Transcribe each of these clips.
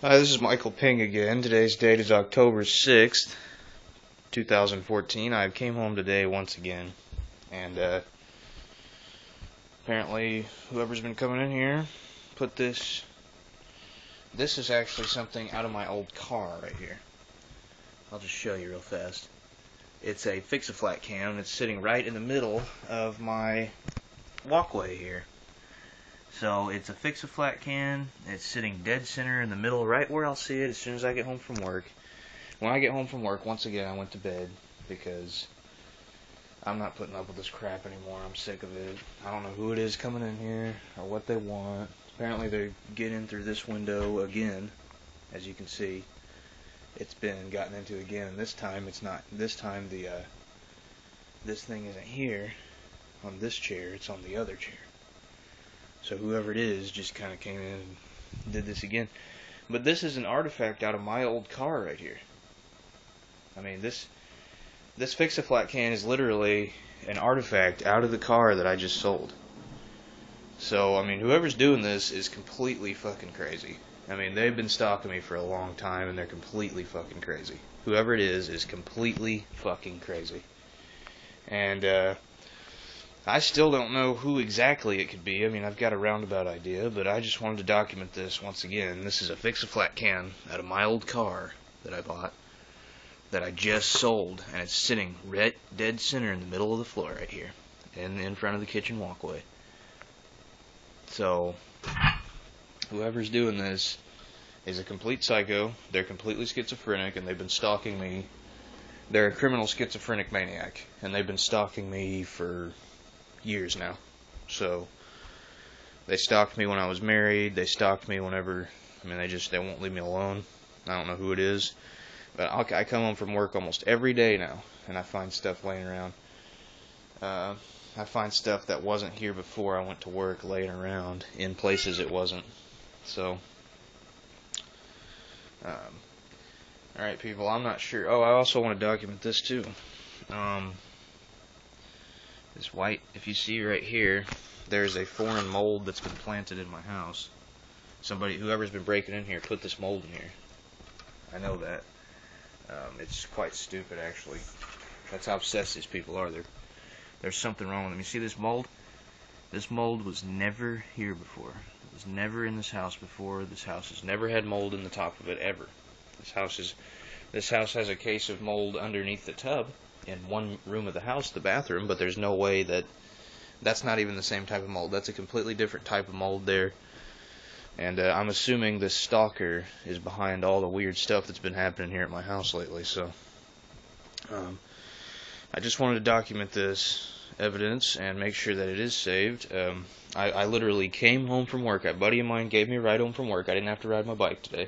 Hi, this is Michael Ping again. Today's date is October 6th, 2014. I came home today once again, and apparently whoever's been coming in here put this is actually something out of my old car right here. I'll just show you real fast. It's a Fix-A-Flat can. It's sitting right in the middle of my walkway here. So it's a Fix-A-Flat can. It's sitting dead center in the middle, right where I'll see it as soon as I get home from work. When I get home from work, once again, I went to bed because I'm not putting up with this crap anymore. I'm sick of it. I don't know who it is coming in here or what they want. Apparently they get in through this window again. As you can see, it's been gotten into again, and this time it's not. This time this thing isn't here on this chair. It's on the other chair. So whoever it is just kind of came in and did this again. But this is an artifact out of my old car right here. I mean, this Fix-A-Flat can is literally an artifact out of the car that I just sold. So, I mean, whoever's doing this is completely fucking crazy. I mean, they've been stalking me for a long time, and they're completely fucking crazy. Whoever it is completely fucking crazy. And, I still don't know who exactly it could be. I mean, I've got a roundabout idea, but I just wanted to document this once again. This is a Fix-A-Flat can out of my old car that I bought, that I just sold, and it's sitting right dead center in the middle of the floor right here, in front of the kitchen walkway. So, whoever's doing this is a complete psycho. They're completely schizophrenic, and they've been stalking me. They're a criminal schizophrenic maniac, and they've been stalking me for years now. So they stalked me when I was married. They stalked me whenever. I mean, they won't leave me alone. I don't know who it is, but I come home from work almost every day now, and I find stuff laying around. I find stuff that wasn't here before I went to work laying around in places it wasn't. So alright, people, I'm not sure. Oh, I also want to document this too. This white, if you see right here, there's a foreign mold that's been planted in my house. Whoever's been breaking in here, put this mold in here. I know that. It's quite stupid, actually. That's how obsessed these people are. There's something wrong with them. You see this mold? This mold was never here before. It was never in this house before. This house has never had mold in the top of it, ever. This house has a case of mold underneath the tub in one room of the house, the bathroom, but there's no way that's not even the same type of mold. That's a completely different type of mold there. And I'm assuming this stalker is behind all the weird stuff that's been happening here at my house lately. So I just wanted to document this evidence and make sure that it is saved. I literally came home from work. A buddy of mine gave me a ride home from work. I didn't have to ride my bike today.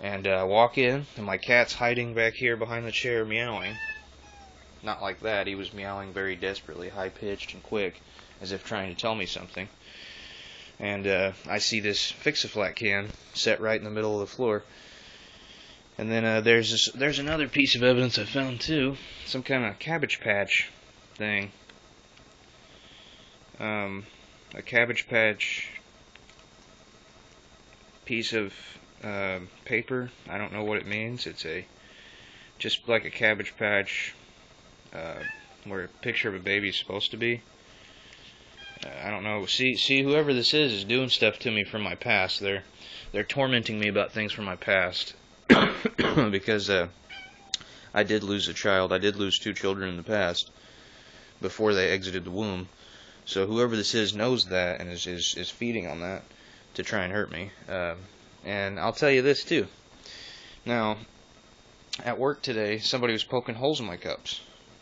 And I walk in, and my cat's hiding back here behind the chair meowing. Not like that. He was meowing very desperately, high-pitched and quick, as if trying to tell me something. And I see this Fix-A-Flat can set right in the middle of the floor. And then there's another piece of evidence I found too. Some kind of Cabbage Patch thing. A Cabbage Patch piece of paper. I don't know what it means. It's just like a Cabbage Patch where a picture of a baby is supposed to be. I don't know. See, whoever this is doing stuff to me from my past. They're tormenting me about things from my past because I did lose a child. I did lose 2 children in the past before they exited the womb. So whoever this is knows that and is feeding on that to try and hurt me. And I'll tell you this too. Now, at work today, somebody was poking holes in my cups.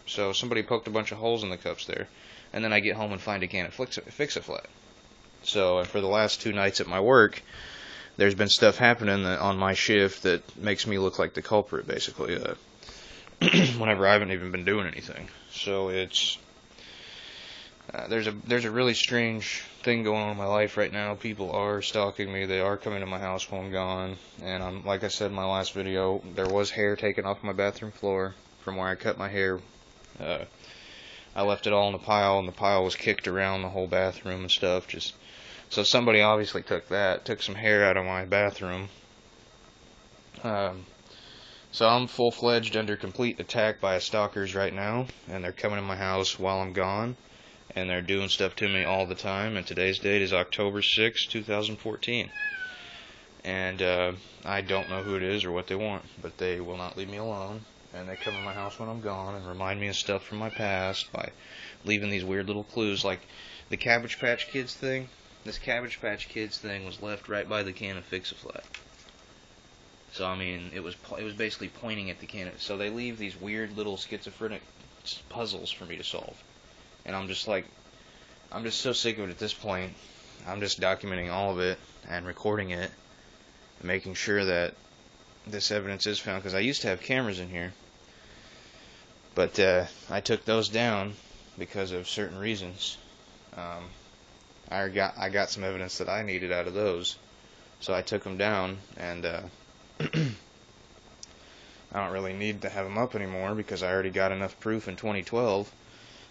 So somebody poked a bunch of holes in the cups there, and then I get home and find a can of Fix-A-Flat. So for the last 2 nights at my work, there's been stuff happening on my shift that makes me look like the culprit, basically, whenever I haven't even been doing anything. So it's there's a really strange thing going on in my life right now. People are stalking me. They are coming to my house while I'm gone. And like I said in my last video, there was hair taken off my bathroom floor from where I cut my hair. I left it all in a pile, and the pile was kicked around the whole bathroom and stuff. So somebody obviously took some hair out of my bathroom So I'm full-fledged under complete attack by stalkers right now, and they're coming in my house while I'm gone, and they're doing stuff to me all the time, and today's date is October 6, 2014. And I don't know who it is or what they want, but they will not leave me alone, and they come in my house when I'm gone and remind me of stuff from my past by leaving these weird little clues, like the Cabbage Patch Kids thing. This Cabbage Patch Kids thing was left right by the can of Fix-A-Flat. So I mean, it was basically pointing at the can. So they leave these weird little schizophrenic puzzles for me to solve, and I'm just so sick of it at this point. I'm just documenting all of it and recording it, and making sure that this evidence is found. Because I used to have cameras in here, but I took those down because of certain reasons. I got some evidence that I needed out of those, so I took them down, and I don't really need to have them up anymore because I already got enough proof in 2012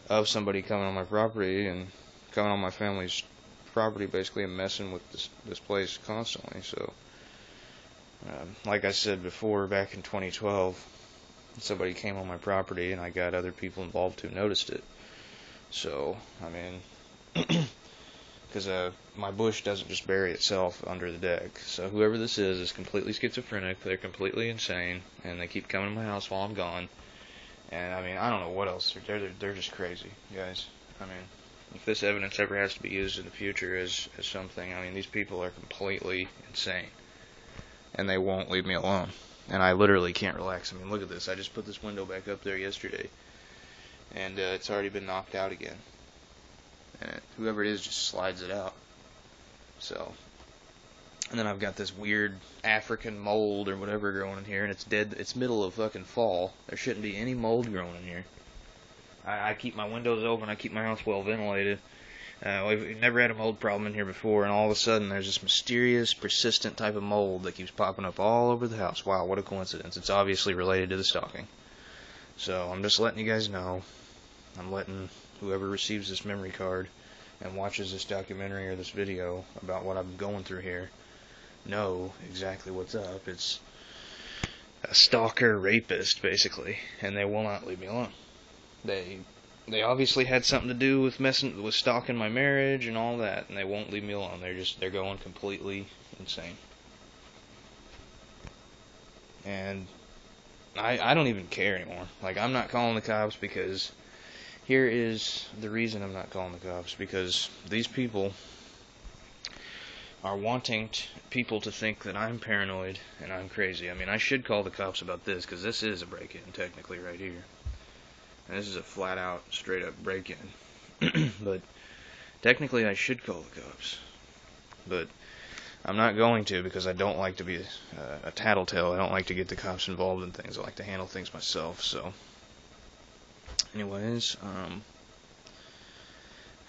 of somebody coming on my property and coming on my family's property basically and messing with this place constantly. So like I said before, back in 2012 somebody came on my property and I got other people involved who noticed it. So I mean, because my bush doesn't just bury itself under the deck. So whoever this is completely schizophrenic, they're completely insane, and they keep coming to my house while I'm gone. And I mean, I don't know what else. They're just crazy, guys. I mean, if this evidence ever has to be used in the future as something, I mean, these people are completely insane, and they won't leave me alone. And I literally can't relax. I mean, look at this. I just put this window back up there yesterday, and it's already been knocked out again. And whoever it is just slides it out. So, and then I've got this weird African mold or whatever growing in here, and it's dead. It's middle of fucking fall. There shouldn't be any mold growing in here. I keep my windows open. I keep my house well ventilated. We've never had a mold problem in here before, and all of a sudden there's this mysterious, persistent type of mold that keeps popping up all over the house. Wow, what a coincidence. It's obviously related to the stalking. So I'm just letting you guys know. I'm letting whoever receives this memory card and watches this documentary or this video about what I'm going through here know exactly what's up. It's a stalker rapist, basically, and they will not leave me alone. They obviously had something to do with stalking my marriage and all that, and they won't leave me alone. They're going completely insane. And I don't even care anymore. Like, I'm not calling the cops because here is the reason I'm not calling the cops, because these people are wanting people to think that I'm paranoid and I'm crazy. I mean, I should call the cops about this, because this is a break-in, technically, right here. And this is a flat-out, straight-up break-in. But technically I should call the cops. But I'm not going to, because I don't like to be a tattletale. I don't like to get the cops involved in things. I like to handle things myself, so anyways, I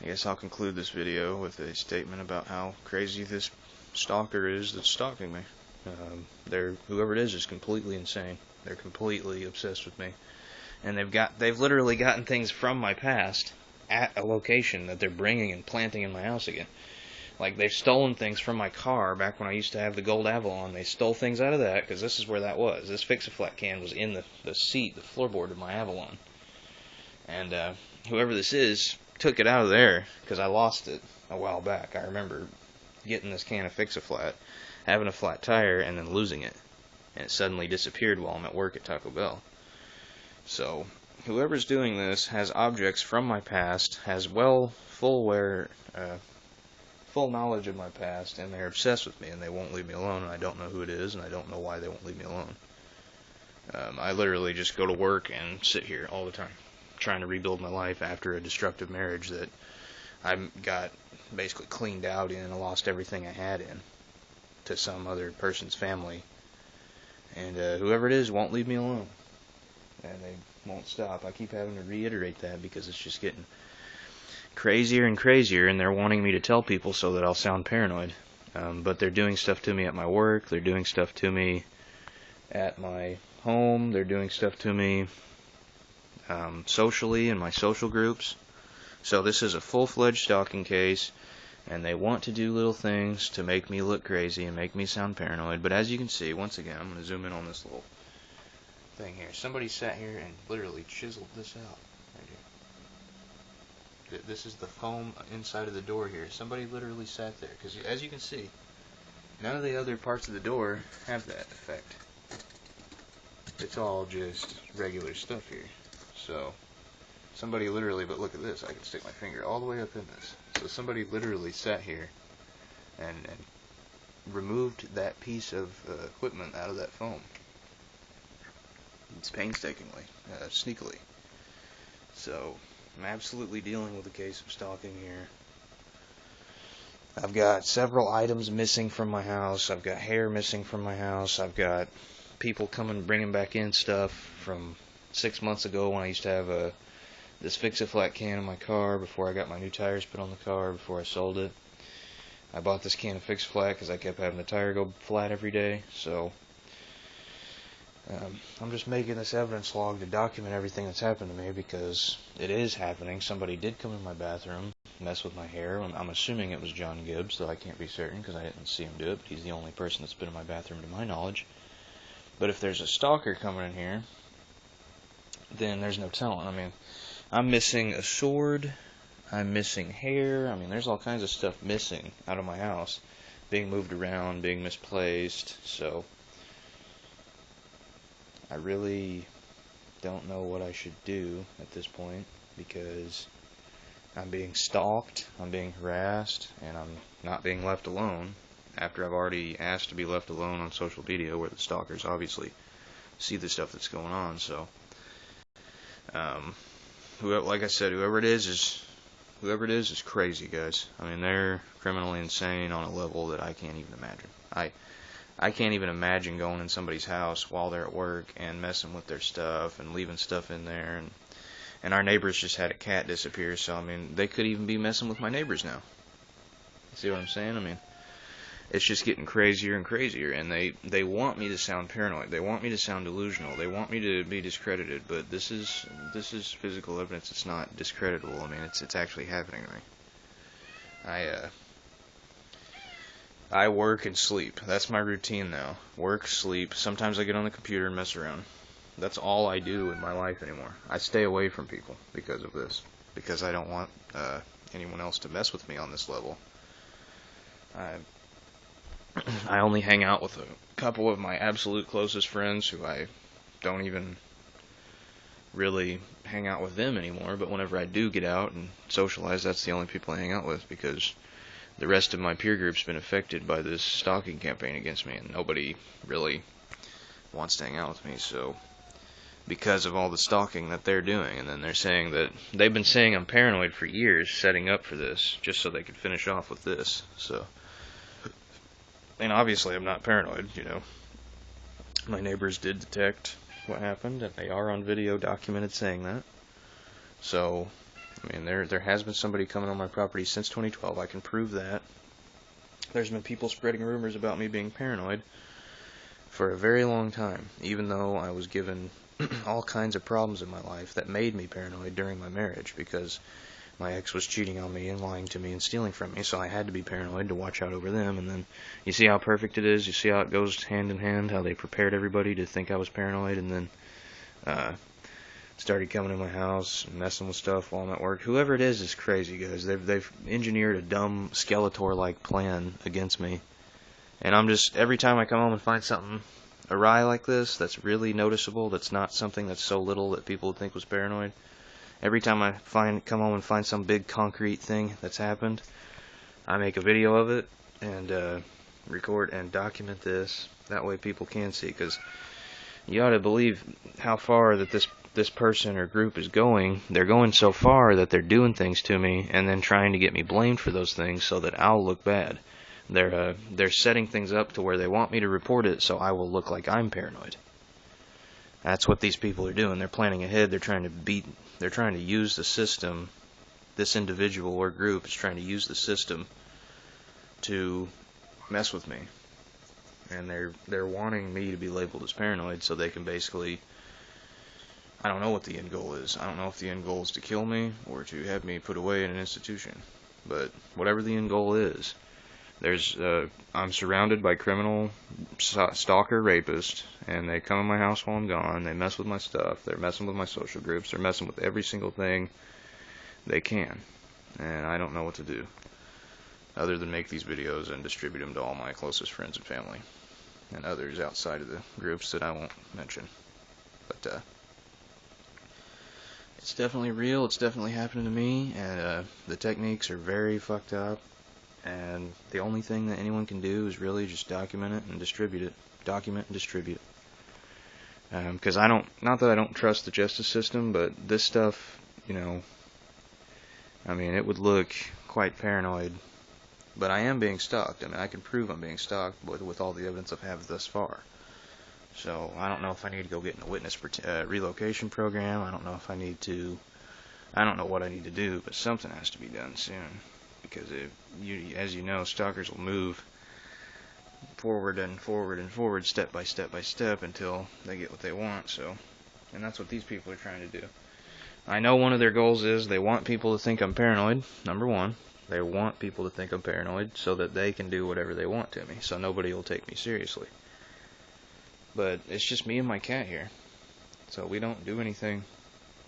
guess I'll conclude this video with a statement about how crazy this stalker is that's stalking me. Whoever it is completely insane. They're completely obsessed with me, and they've literally gotten things from my past at a location that they're bringing and planting in my house again. Like, they've stolen things from my car back when I used to have the gold Avalon. They stole things out of that, because this is where that was. This Fix-A-Flat can was in the seat, the floorboard of my Avalon. And whoever this is took it out of there, because I lost it a while back. I remember getting this can of Fix-A-Flat, having a flat tire, and then losing it. And it suddenly disappeared while I'm at work at Taco Bell. So, whoever's doing this has objects from my past, has full knowledge of my past, and they're obsessed with me, and they won't leave me alone, and I don't know who it is, and I don't know why they won't leave me alone. I literally just go to work and sit here all the time, trying to rebuild my life after a destructive marriage that I got basically cleaned out in. I lost everything I had in to some other person's family, and whoever it is won't leave me alone, and they won't stop. I keep having to reiterate that because it's just getting crazier and crazier, and they're wanting me to tell people so that I'll sound paranoid. But they're doing stuff to me at my work, they're doing stuff to me at my home, they're doing stuff to me socially in my social groups. So this is a full-fledged stalking case, And they want to do little things to make me look crazy and make me sound paranoid. But as you can see, once again, I'm going to zoom in on this little thing here. Somebody sat here and literally chiseled this out right here. This is the foam inside of the door here. Somebody literally sat there. Because as you can see, none of the other parts of the door have that effect. It's all just regular stuff here. So somebody literally, but look at this, I can stick my finger all the way up in this. So somebody literally sat here and removed that piece of equipment out of that foam. It's painstakingly, sneakily. So I'm absolutely dealing with a case of stalking here. I've got several items missing from my house. I've got hair missing from my house. I've got people coming, bringing back in stuff from 6 months ago when I used to have this Fix-A-Flat can in my car before I got my new tires put on the car, before I sold it. I bought this can of Fix-A-Flat because I kept having the tire go flat every day. So I'm just making this evidence log to document everything that's happened to me, because it is happening. Somebody did come in my bathroom, mess with my hair. I'm assuming it was John Gibbs, though I can't be certain because I didn't see him do it, but he's the only person that's been in my bathroom to my knowledge. But if there's a stalker coming in here, then there's no telling. I mean, I'm missing a sword, I'm missing hair. I mean, there's all kinds of stuff missing out of my house, being moved around, being misplaced. So I really don't know what I should do at this point, because I'm being stalked, I'm being harassed, and I'm not being left alone after I've already asked to be left alone on social media, where the stalkers obviously see the stuff that's going on. So like I said, whoever it is crazy, guys. I mean, they're criminally insane on a level that I can't even imagine. I can't even imagine going in somebody's house while they're at work and messing with their stuff and leaving stuff in there. And our neighbors just had a cat disappear, so I mean, they could even be messing with my neighbors now. See what I'm saying? I mean, it's just getting crazier and crazier, and they want me to sound paranoid. They want me to sound delusional. They want me to be discredited, but this is physical evidence. It's not discreditable. I mean, it's actually happening to me. I work and sleep. That's my routine now. Work, sleep. Sometimes I get on the computer and mess around. That's all I do in my life anymore. I stay away from people because of this, because I don't want anyone else to mess with me on this level. I only hang out with a couple of my absolute closest friends who I don't even really hang out with them anymore, but whenever I do get out and socialize, that's the only people I hang out with, because the rest of my peer group's been affected by this stalking campaign against me, and nobody really wants to hang out with me. So because of all the stalking that they're doing, and then they're saying that they've been saying I'm paranoid for years, setting up for this just so they could finish off with this. So, and obviously I'm not paranoid, you know. My neighbors did detect what happened, and they are on video documented saying that. So, I mean, there has been somebody coming on my property since 2012. I can prove that. There's been people spreading rumors about me being paranoid for a very long time, even though I was given all kinds of problems in my life that made me paranoid during my marriage, because my ex was cheating on me and lying to me and stealing from me, so I had to be paranoid to watch out over them. And then you see how perfect it is, you see how it goes hand in hand, how they prepared everybody to think I was paranoid, and then started coming to my house and messing with stuff while I'm at work. Whoever it is crazy, guys. They've engineered a dumb Skeletor-like plan against me, and I'm just, every time I come home and find something awry like this that's really noticeable, that's not something that's so little that people would think was paranoid, every time I come home and find some big concrete thing that's happened, I make a video of it and record and document this. That way people can see, because you ought to believe how far that this person or group is going. They're going so far that they're doing things to me and then trying to get me blamed for those things so that I'll look bad. They're setting things up to where they want me to report it so I will look like I'm paranoid. That's what these people are doing. They're planning ahead. They're trying to use the system. This individual or group is trying to use the system to mess with me. And they're wanting me to be labeled as paranoid so they can basically, I don't know what the end goal is. I don't know if the end goal is to kill me or to have me put away in an institution. but whatever the end goal is, I'm surrounded by criminal stalker rapists, and they come in my house while I'm gone. They mess with my stuff. They're messing with my social groups. They're messing with every single thing they can, and I don't know what to do other than make these videos and distribute them to all my closest friends and family and others outside of the groups that I won't mention. But it's definitely real. It's definitely happening to me, and the techniques are very fucked up. And the only thing that anyone can do is really just document it and distribute it. Document and distribute it. Because not that I don't trust the justice system, but this stuff, you know, I mean, it would look quite paranoid. But I am being stalked. I mean, I can prove I'm being stalked with all the evidence I've had thus far. So I don't know if I need to go get in a witness relocation program. I don't know if I need to. I don't know what I need to do, but something has to be done soon. Because as you know, stalkers will move forward and forward and forward, step by step by step, until they get what they want. So, and that's what these people are trying to do. I know one of their goals is they want people to think I'm paranoid. Number one, they want people to think I'm paranoid so that they can do whatever they want to me, so nobody will take me seriously. But it's just me and my cat here, so we don't do anything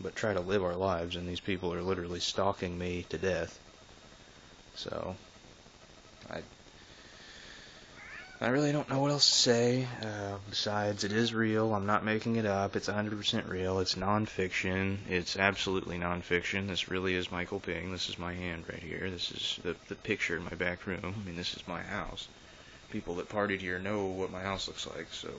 but try to live our lives, and these people are literally stalking me to death. So, I really don't know what else to say, besides it is real. I'm not making it up. It's 100% real. It's non-fiction. It's absolutely non-fiction. This really is Michael Ping. This is my hand right here. This is the picture in my back room. I mean, this is my house. People that partied here know what my house looks like, so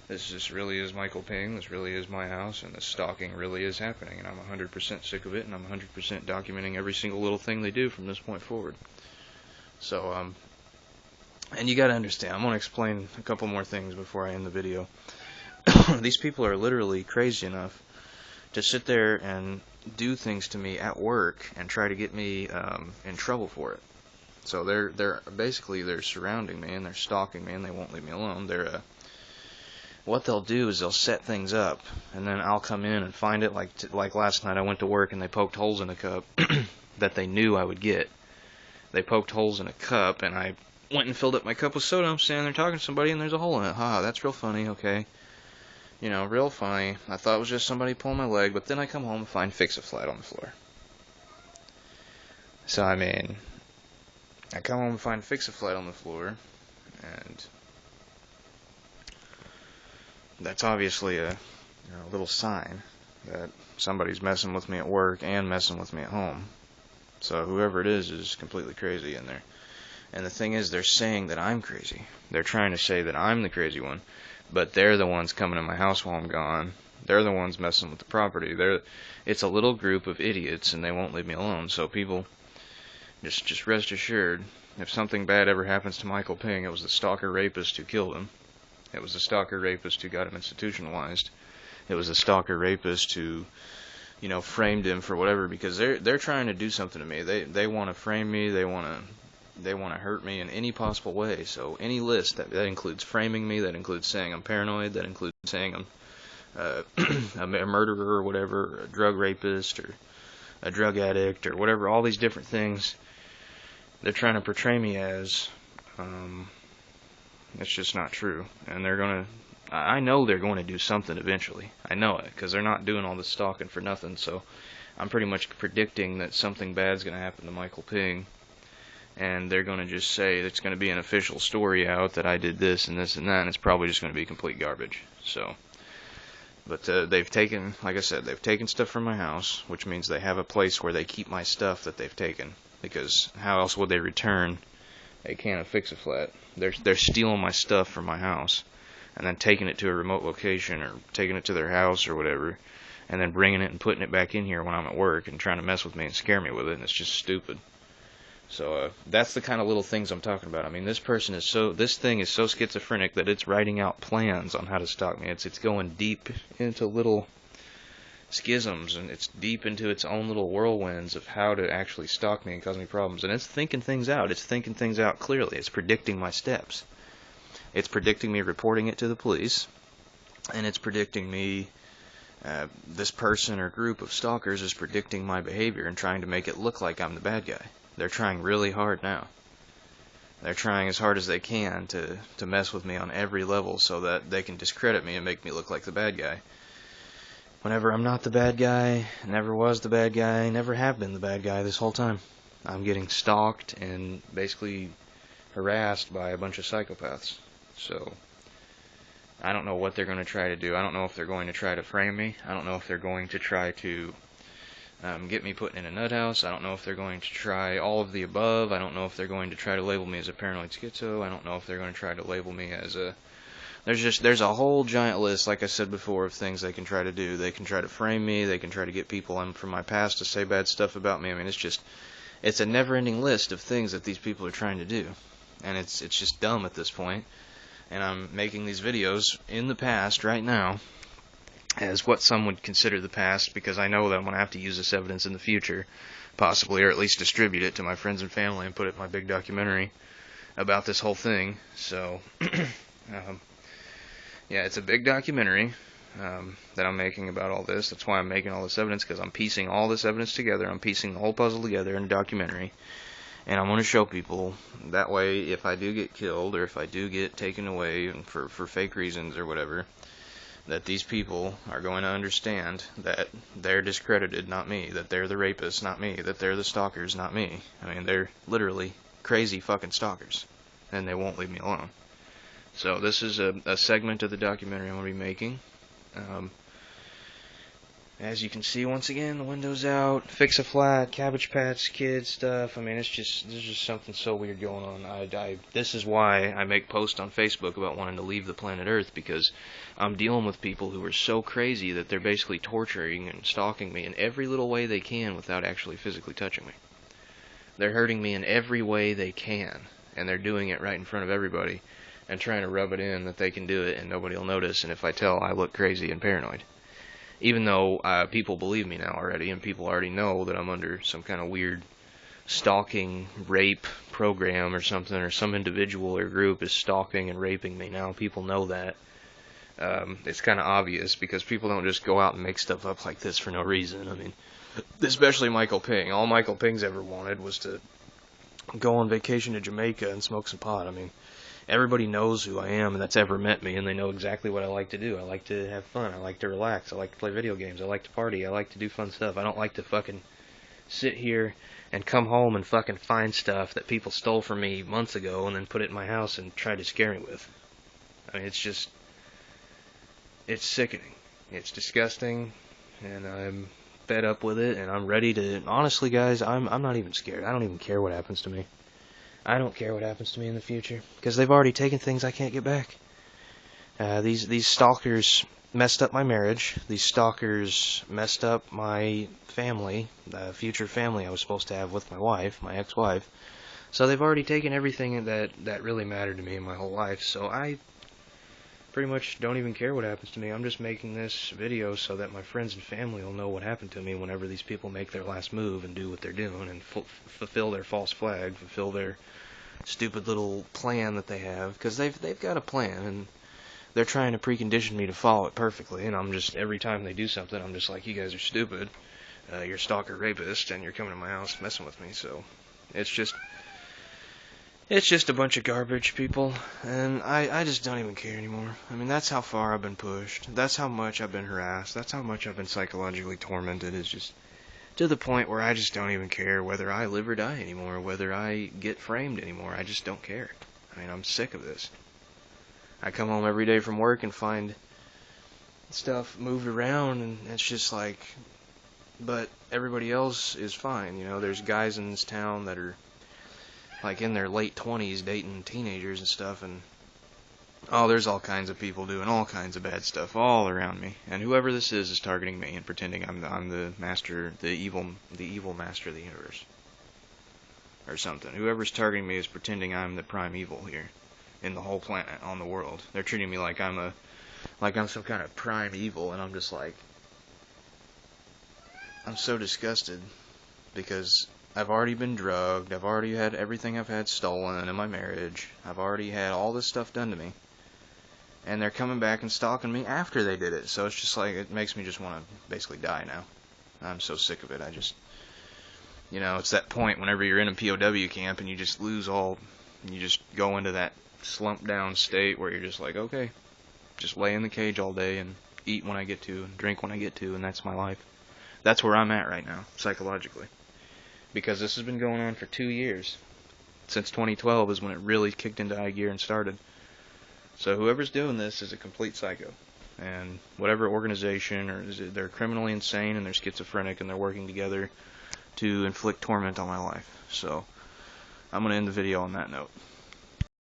this just really is Michael Ping. This really is my house, and the stalking really is happening, and I'm 100% sick of it, and I'm 100% documenting every single little thing they do from this point forward. So, and you gotta understand, I'm gonna explain a couple more things before I end the video. These people are literally crazy enough to sit there and do things to me at work and try to get me in trouble for it. So they're basically surrounding me and they're stalking me and they won't leave me alone. What they'll do is they'll set things up, and then I'll come in and find it. Like last night, I went to work and they poked holes in a cup that they knew I would get. They poked holes in a cup, and I went and filled up my cup with soda. I'm standing there talking to somebody, and there's a hole in it. Ha, that's real funny. Okay, you know, real funny. I thought it was just somebody pulling my leg, but then I come home and find Fix-A-Flat on the floor. So I mean, I come home and find Fix-A-Flat on the floor, and that's obviously a little sign that somebody's messing with me at work and messing with me at home. So whoever it is completely crazy in there. And the thing is, they're saying that I'm crazy. They're trying to say that I'm the crazy one, but they're the ones coming in my house while I'm gone. They're the ones messing with the property. It's a little group of idiots, and they won't leave me alone. So people, just rest assured, if something bad ever happens to Michael Ping, it was the stalker rapist who killed him. It was the stalker rapist who got him institutionalized. It was the stalker rapist who, framed him for whatever, because they're trying to do something to me. They want to frame me. They want to hurt me in any possible way. So any list that includes framing me, that includes saying I'm paranoid, that includes saying I'm a murderer or whatever, a drug rapist or a drug addict or whatever, all these different things they're trying to portray me as. It's just not true, and I know they're going to do something eventually. I know it, because they're not doing all this stalking for nothing, so I'm pretty much predicting that something bad's going to happen to Michael Ping, and they're going to just say it's going to be an official story out that I did this and this and that, and it's probably just going to be complete garbage. So, but they've taken, like I said, they've taken stuff from my house, which means they have a place where they keep my stuff that they've taken, because how else would they return a can of Fix-A-Flat? They're stealing my stuff from my house and then taking it to a remote location or taking it to their house or whatever, and then bringing it and putting it back in here when I'm at work and trying to mess with me and scare me with it, and it's just stupid. So that's the kind of little things I'm talking about. I mean, this thing is so schizophrenic that it's writing out plans on how to stalk me. It's going deep into little schisms, and it's deep into its own little whirlwinds of how to actually stalk me and cause me problems. And it's thinking things out. It's thinking things out clearly. It's predicting my steps. It's predicting me reporting it to the police, and it's predicting me, this person or group of stalkers is predicting my behavior and trying to make it look like I'm the bad guy. They're trying really hard now. They're trying as hard as they can to mess with me on every level so that they can discredit me and make me look like the bad guy. Whenever I'm not the bad guy, never was the bad guy, never have been the bad guy this whole time. I'm getting stalked and basically harassed by a bunch of psychopaths. So, I don't know what they're going to try to do. I don't know if they're going to try to frame me. I don't know if they're going to try to get me put in a nut house. I don't know if they're going to try all of the above. I don't know if they're going to try to label me as a paranoid schizo. I don't know if they're going to try to label me as a... There's a whole giant list, like I said before, of things they can try to do. They can try to frame me. They can try to get people from my past to say bad stuff about me. I mean, it's a never-ending list of things that these people are trying to do. And it's just dumb at this point. And I'm making these videos in the past right now as what some would consider the past, because I know that I'm going to have to use this evidence in the future, possibly, or at least distribute it to my friends and family and put it in my big documentary about this whole thing. So, yeah, it's a big documentary that I'm making about all this. That's why I'm making all this evidence, because I'm piecing all this evidence together. I'm piecing the whole puzzle together in a documentary. And I'm going to show people, that way if I do get killed, or if I do get taken away for fake reasons or whatever, that these people are going to understand that they're discredited, not me, that they're the rapists, not me, that they're the stalkers, not me. I mean, they're literally crazy fucking stalkers, and they won't leave me alone. So this is a segment of the documentary I'm going to be making. As you can see, once again, the window's out, Fix-A-Flat, Cabbage Patch Kid stuff. I mean, there's just something so weird going on. This is why I make posts on Facebook about wanting to leave the planet Earth, because I'm dealing with people who are so crazy that they're basically torturing and stalking me in every little way they can without actually physically touching me. They're hurting me in every way they can, and they're doing it right in front of everybody and trying to rub it in that they can do it and nobody will notice, and if I tell, I look crazy and paranoid. Even though people believe me now already, and people already know that I'm under some kind of weird stalking, rape program or something, or some individual or group is stalking and raping me now. People know that. It's kind of obvious, because people don't just go out and make stuff up like this for no reason. I mean, especially Michael Ping. All Michael Ping's ever wanted was to go on vacation to Jamaica and smoke some pot. I mean, everybody knows who I am and that's ever met me, and they know exactly what I like to do. I like to have fun. I like to relax. I like to play video games. I like to party. I like to do fun stuff. I don't like to fucking sit here and come home and fucking find stuff that people stole from me months ago and then put it in my house and try to scare me with. I mean, it's sickening. It's disgusting, and I'm fed up with it, and I'm ready to... Honestly, guys, I'm not even scared. I don't even care what happens to me. I don't care what happens to me in the future, because they've already taken things I can't get back. These stalkers messed up my marriage. These stalkers messed up my family, the future family I was supposed to have with my wife, my ex-wife. So they've already taken everything that really mattered to me in my whole life, so I pretty much don't even care what happens to me. I'm just making this video so that my friends and family will know what happened to me whenever these people make their last move and do what they're doing and fulfill their false flag, fulfill their stupid little plan that they have, because they've got a plan, and they're trying to precondition me to follow it perfectly, and I'm just, every time they do something, I'm just like, you guys are stupid, you're stalker rapist, and you're coming to my house messing with me. So it's just a bunch of garbage, people, and I just don't even care anymore. I mean, that's how far I've been pushed. That's how much I've been harassed. That's how much I've been psychologically tormented. It's just to the point where I just don't even care whether I live or die anymore, whether I get framed anymore. I just don't care. I mean, I'm sick of this. I come home every day from work and find stuff moved around, and it's just like, but everybody else is fine. You know, there's guys in this town that are like in their late 20s dating teenagers and stuff, and oh, there's all kinds of people doing all kinds of bad stuff all around me, and whoever this is targeting me and pretending I'm the master, the evil master of the universe or something. Whoever's targeting me is pretending I'm the prime evil here in the whole planet, on the world. They're treating me like I'm some kind of prime evil, and I'm just like, I'm so disgusted, because I've already been drugged, I've already had everything I've had stolen in my marriage, I've already had all this stuff done to me, and they're coming back and stalking me after they did it. So it's just like, it makes me just want to basically die now. I'm so sick of it. You know, it's that point whenever you're in a POW camp and you just lose all, you just go into that slump down state where you're just like, okay, just lay in the cage all day and eat when I get to and drink when I get to, and that's my life. That's where I'm at right now, psychologically. Because this has been going on for 2 years. Since 2012 is when it really kicked into high gear and started. So whoever's doing this is a complete psycho. And whatever organization, or they're criminally insane and they're schizophrenic and they're working together to inflict torment on my life. So I'm going to end the video on that note.